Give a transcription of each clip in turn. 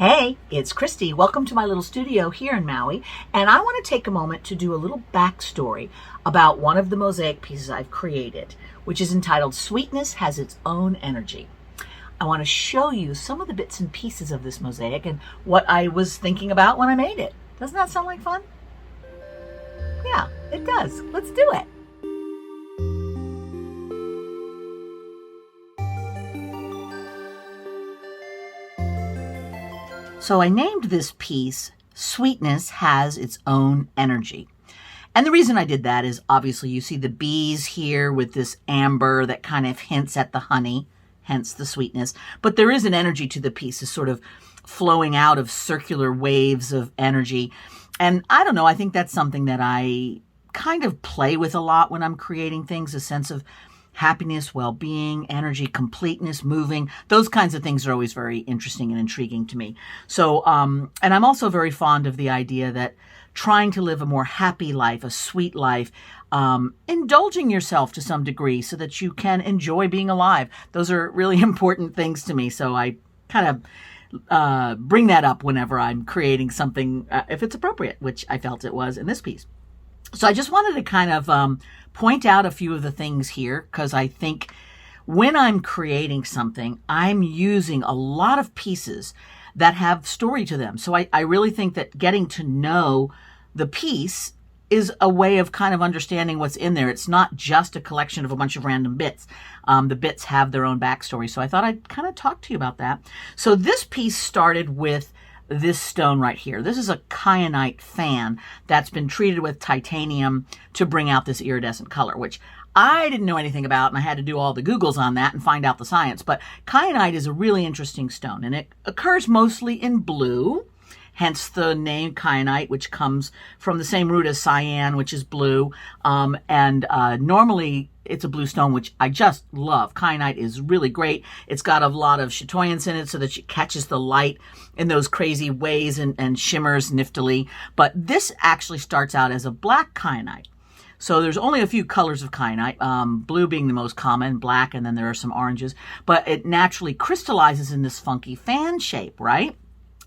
Hey, it's Christy. Welcome to my little studio here in Maui. And I want to take a moment to do a little backstory about one of the mosaic pieces I've created, which is entitled Sweetness Has Its Own Energy. I want to show you some of the bits and pieces of this mosaic and what I was thinking about when I made it. Doesn't that sound like fun? Yeah, it does. Let's do it. So I named this piece, Sweetness Has Its Own Energy. And the reason I did that is obviously you see the bees here with this amber that kind of hints at the honey, hence the sweetness. But there is an energy to the piece, is sort of flowing out of circular waves of energy. And I don't know, I think that's something that I kind of play with a lot when I'm creating things, a sense of happiness, well-being, energy, completeness, moving. Those kinds of things are always very interesting and intriguing to me. So, and I'm also very fond of the idea that trying to live a more happy life, a sweet life, indulging yourself to some degree so that you can enjoy being alive. Those are really important things to me. So I kind of bring that up whenever I'm creating something, if it's appropriate, which I felt it was in this piece. So I just wanted to kind of point out a few of the things here, because I think when I'm creating something, I'm using a lot of pieces that have story to them. So I really think that getting to know the piece is a way of kind of understanding what's in there. It's not just a collection of a bunch of random bits. The bits have their own backstory. So I thought I'd kind of talk to you about that. So this piece started with this stone right here. This is a kyanite fan that's been treated with titanium to bring out this iridescent color, which I didn't know anything about, and I had to do all the Googles on that and find out the science. But kyanite is a really interesting stone, and it occurs mostly in blue, hence the name kyanite, which comes from the same root as cyan, which is blue. Normally it's a blue stone, which I just love. Kyanite is really great. It's got a lot of chatoyance in it so that it catches the light in those crazy ways and shimmers niftily. But this actually starts out as a black kyanite. So there's only a few colors of kyanite, blue being the most common, black, and then there are some oranges. But it naturally crystallizes in this funky fan shape, right?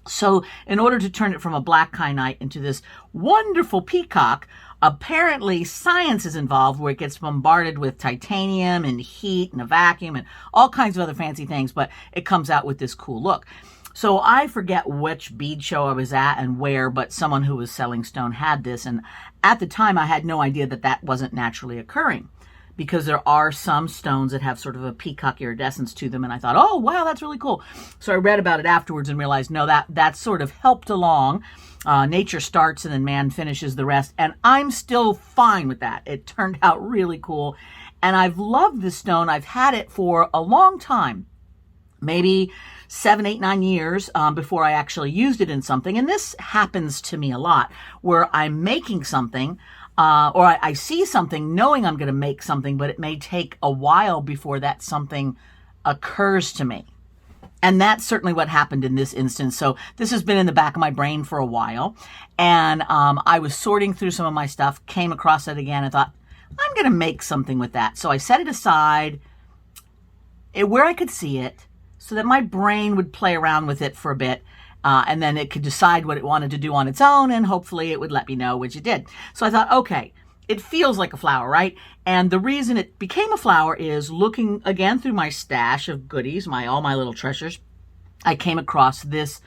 So in order to turn it from a black kyanite into this wonderful peacock, apparently science is involved, where it gets bombarded with titanium and heat and a vacuum and all kinds of other fancy things, but it comes out with this cool look. So I forget which bead show I was at and where, but someone who was selling stone had this. And at the time, I had no idea that that wasn't naturally occurring, because there are some stones that have sort of a peacock iridescence to them. And I thought, oh, wow, that's really cool. So I read about it afterwards and realized, no, that sort of helped along. Nature starts and then man finishes the rest. And I'm still fine with that. It turned out really cool. And I've loved this stone. I've had it for a long time, maybe 7, 8, 9 years before I actually used it in something. And this happens to me a lot, where I'm making something, or I see something knowing I'm going to make something, but it may take a while before that something occurs to me. And that's certainly what happened in this instance. So this has been in the back of my brain for a while. And I was sorting through some of my stuff, came across it again, and thought, I'm going to make something with that. So I set it aside where I could see it so that my brain would play around with it for a bit. And then it could decide what it wanted to do on its own, and hopefully it would let me know, which it did. So I thought, okay, it feels like a flower, right? And the reason it became a flower is looking again through my stash of goodies, all my little treasures. I came across this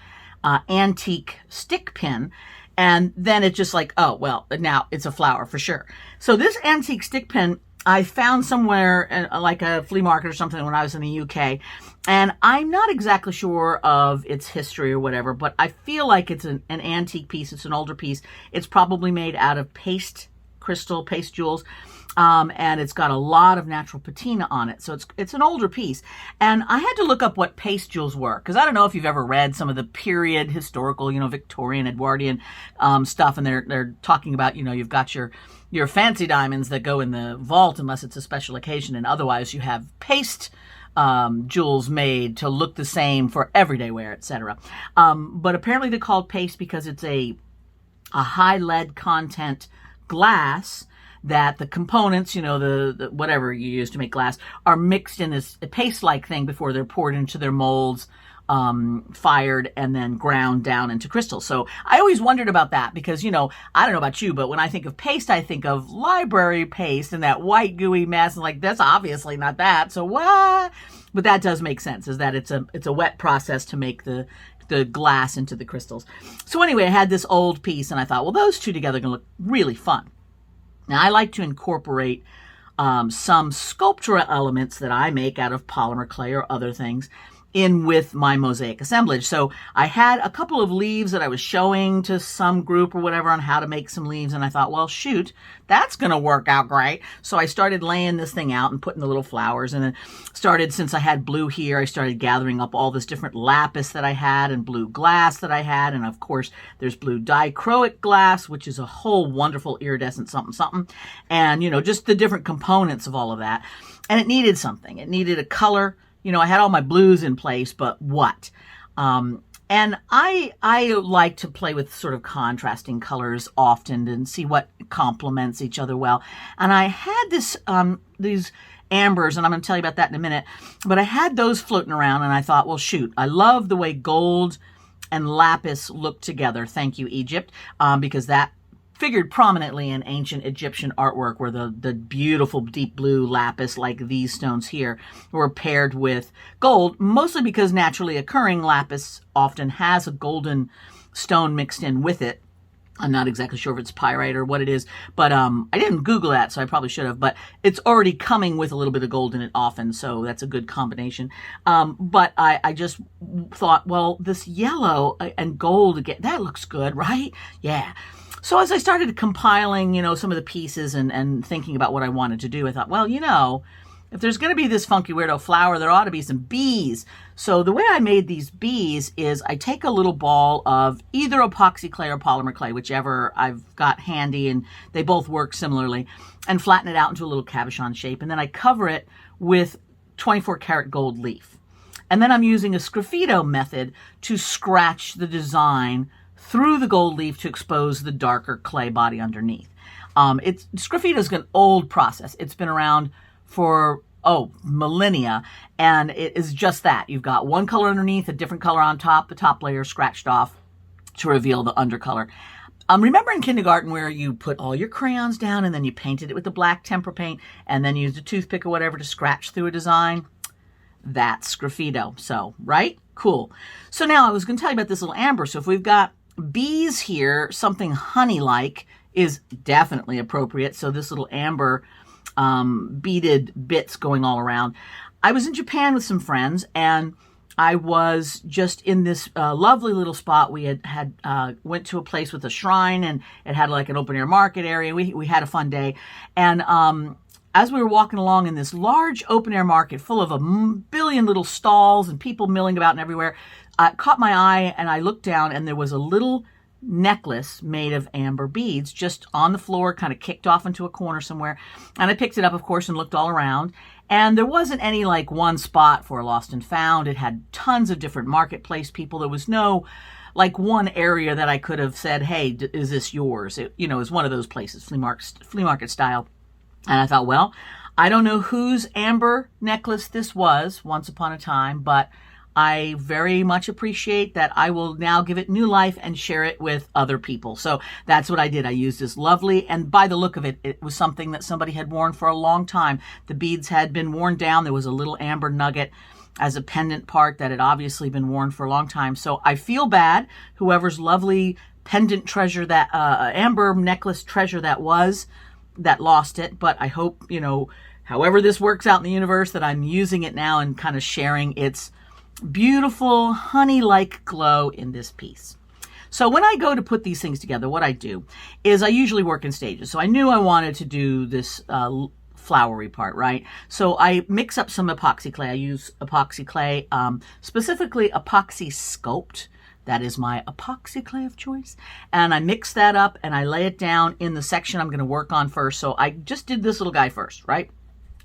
antique stick pin, and then it's just like, oh, well, now it's a flower for sure. So this antique stick pin I found somewhere like a flea market or something when I was in the UK. And I'm not exactly sure of its history or whatever, but I feel like it's an antique piece. It's an older piece. It's probably made out of paste jewels. And it's got a lot of natural patina on it. So it's an older piece. And I had to look up what paste jewels were, because I don't know if you've ever read some of the period historical, Victorian, Edwardian stuff. And they're talking about, you've got your fancy diamonds that go in the vault unless it's a special occasion. And otherwise you have paste jewels made to look the same for everyday wear, etc. But apparently they're called paste because it's a high lead content glass that the components, the whatever you use to make glass, are mixed in this paste-like thing before they're poured into their molds fired and then ground down into crystals. So I always wondered about that because, you know, I don't know about you, but when I think of paste, I think of library paste and that white gooey mess. And like, that's obviously not that. So what? But that does make sense, is that it's a wet process to make the glass into the crystals. So anyway, I had this old piece and I thought, well, those two together are going to look really fun. Now I like to incorporate some sculptural elements that I make out of polymer clay or other things in with my mosaic assemblage. So I had a couple of leaves that I was showing to some group or whatever on how to make some leaves. And I thought, well, shoot, that's going to work out great. So I started laying this thing out and putting the little flowers, and then started, since I had blue here, I started gathering up all this different lapis that I had and blue glass that I had. And of course, there's blue dichroic glass, which is a whole wonderful iridescent something, something. And, you know, just the different components of all of that. And it needed something. It needed a color. You know, I had all my blues in place, but what? And I like to play with sort of contrasting colors often and see what complements each other well. And I had these ambers, and I'm going to tell you about that in a minute, but I had those floating around and I thought, well, shoot, I love the way gold and lapis look together. Thank you, Egypt, because that figured prominently in ancient Egyptian artwork, where the beautiful deep blue lapis, like these stones here, were paired with gold, mostly because naturally occurring lapis often has a golden stone mixed in with it. I'm not exactly sure if it's pyrite or what it is, but I didn't Google that, so I probably should have. But it's already coming with a little bit of gold in it often, so that's a good combination. But I just thought, well, this yellow and gold, again, that looks good, right? Yeah. So as I started compiling, you know, some of the pieces and thinking about what I wanted to do, I thought, well, you know, if there's going to be this funky weirdo flower, there ought to be some bees. So the way I made these bees is I take a little ball of either epoxy clay or polymer clay, whichever I've got handy, and they both work similarly, and flatten it out into a little cabochon shape. And then I cover it with 24 karat gold leaf. And then I'm using a sgraffito method to scratch the design through the gold leaf to expose the darker clay body underneath. Sgraffito is an old process. It's been around for, millennia, and it is just that. You've got one color underneath, a different color on top, the top layer scratched off to reveal the undercolor. Remember in kindergarten where you put all your crayons down and then you painted it with the black tempera paint and then used a toothpick or whatever to scratch through a design? That's sgraffito. So, right? Cool. So now I was going to tell you about this little amber. So if we've got bees here, something honey-like is definitely appropriate. So this little amber beaded bits going all around. I was in Japan with some friends, and I was just in this lovely little spot. We had went to a place with a shrine, and it had like an open-air market area. We had a fun day. And as we were walking along in this large open-air market full of a billion little stalls and people milling about and everywhere, it caught my eye, and I looked down, and there was a little necklace made of amber beads just on the floor, kind of kicked off into a corner somewhere. And I picked it up, of course, and looked all around. And there wasn't any like one spot for lost and found. It had tons of different marketplace people. There was no like one area that I could have said, hey, is this yours? It, you know, is one of those places, flea market style. And I thought, well, I don't know whose amber necklace this was once upon a time, but I very much appreciate that I will now give it new life and share it with other people. So that's what I did. I used this lovely, and by the look of it, it was something that somebody had worn for a long time. The beads had been worn down. There was a little amber nugget as a pendant part that had obviously been worn for a long time. So I feel bad, whoever's lovely pendant treasure, that amber necklace treasure that lost it. But I hope, you know, however this works out in the universe, that I'm using it now and kind of sharing its beautiful honey-like glow in this piece. So when I go to put these things together, what I do is I usually work in stages. So I knew I wanted to do this flowery part, right? So I mix up some epoxy clay. I use epoxy clay, specifically ApoxieSculpt. That is my epoxy clay of choice. And I mix that up and I lay it down in the section I'm going to work on first. So I just did this little guy first, right?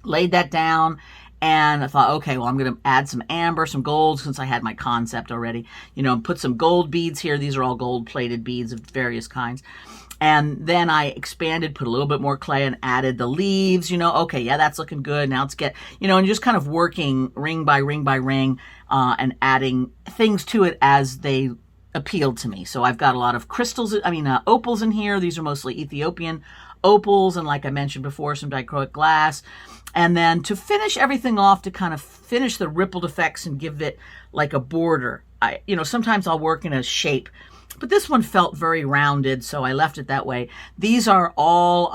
Laid that down. And I thought, okay, well, I'm going to add some amber, some gold, since I had my concept already. You know, put some gold beads here. These are all gold-plated beads of various kinds. And then I expanded, put a little bit more clay and added the leaves, okay, yeah, that's looking good. Now let's get, and just kind of working ring by ring by ring, and adding things to it as they appealed to me. So I've got a lot of crystals, opals in here. These are mostly Ethiopian opals. And like I mentioned before, some dichroic glass. And then to finish everything off, to kind of finish the rippled effects and give it like a border. Sometimes I'll work in a shape, but this one felt very rounded, so I left it that way. These are all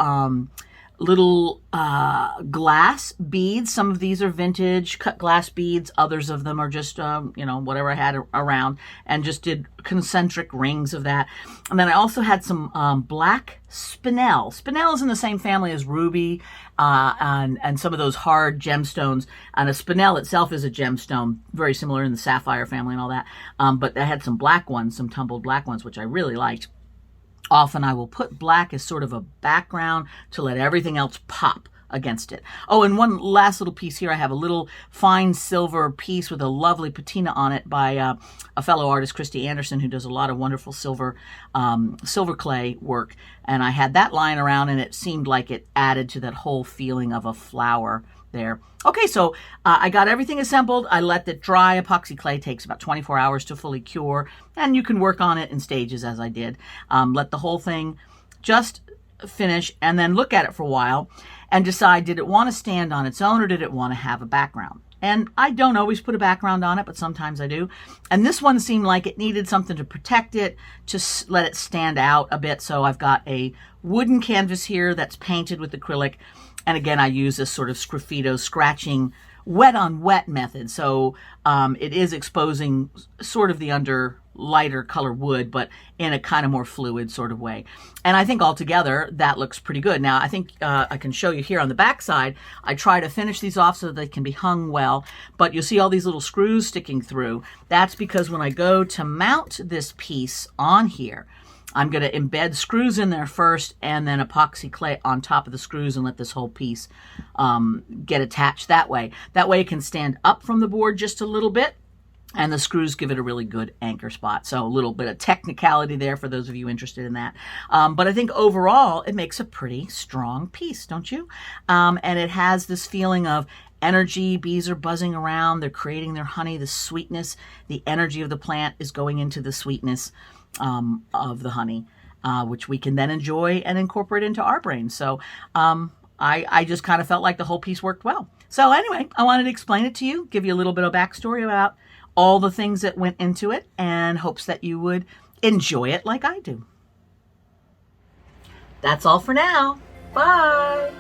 little glass beads. Some of these are vintage cut glass beads. Others of them are just, whatever I had around, and just did concentric rings of that. And then I also had some black spinel. Spinel is in the same family as ruby and some of those hard gemstones. And a spinel itself is a gemstone, very similar in the sapphire family and all that. But I had some black ones, some tumbled black ones, which I really liked. Often I will put black as sort of a background to let everything else pop against it. Oh, and one last little piece here. I have a little fine silver piece with a lovely patina on it by a fellow artist, Christy Anderson, who does a lot of wonderful silver clay work. And I had that lying around, and it seemed like it added to that whole feeling of a flower there. Okay, so I got everything assembled. I let it dry. Epoxy clay takes about 24 hours to fully cure, and you can work on it in stages as I did. Let the whole thing just finish, and then look at it for a while and decide, did it want to stand on its own or did it want to have a background? And I don't always put a background on it, but sometimes I do. And this one seemed like it needed something to protect it, to let it stand out a bit. So I've got a wooden canvas here that's painted with acrylic. And again, I use this sort of sgraffito scratching wet on wet method. So it is exposing sort of the under lighter color wood, but in a kind of more fluid sort of way. And I think altogether that looks pretty good. Now I think I can show you here on the back side. I try to finish these off so that they can be hung well, but you'll see all these little screws sticking through. That's because when I go to mount this piece on here, I'm going to embed screws in there first and then epoxy clay on top of the screws and let this whole piece get attached that way. That way it can stand up from the board just a little bit, and the screws give it a really good anchor spot. So a little bit of technicality there for those of you interested in that. But I think overall it makes a pretty strong piece, don't you? And it has this feeling of energy. Bees are buzzing around. They're creating their honey, the sweetness. The energy of the plant is going into the sweetness of the honey, which we can then enjoy and incorporate into our brains. So I just kind of felt like the whole piece worked well. So anyway, I wanted to explain it to you, give you a little bit of backstory about all the things that went into it, and hopes that you would enjoy it like I do. That's all for now. Bye.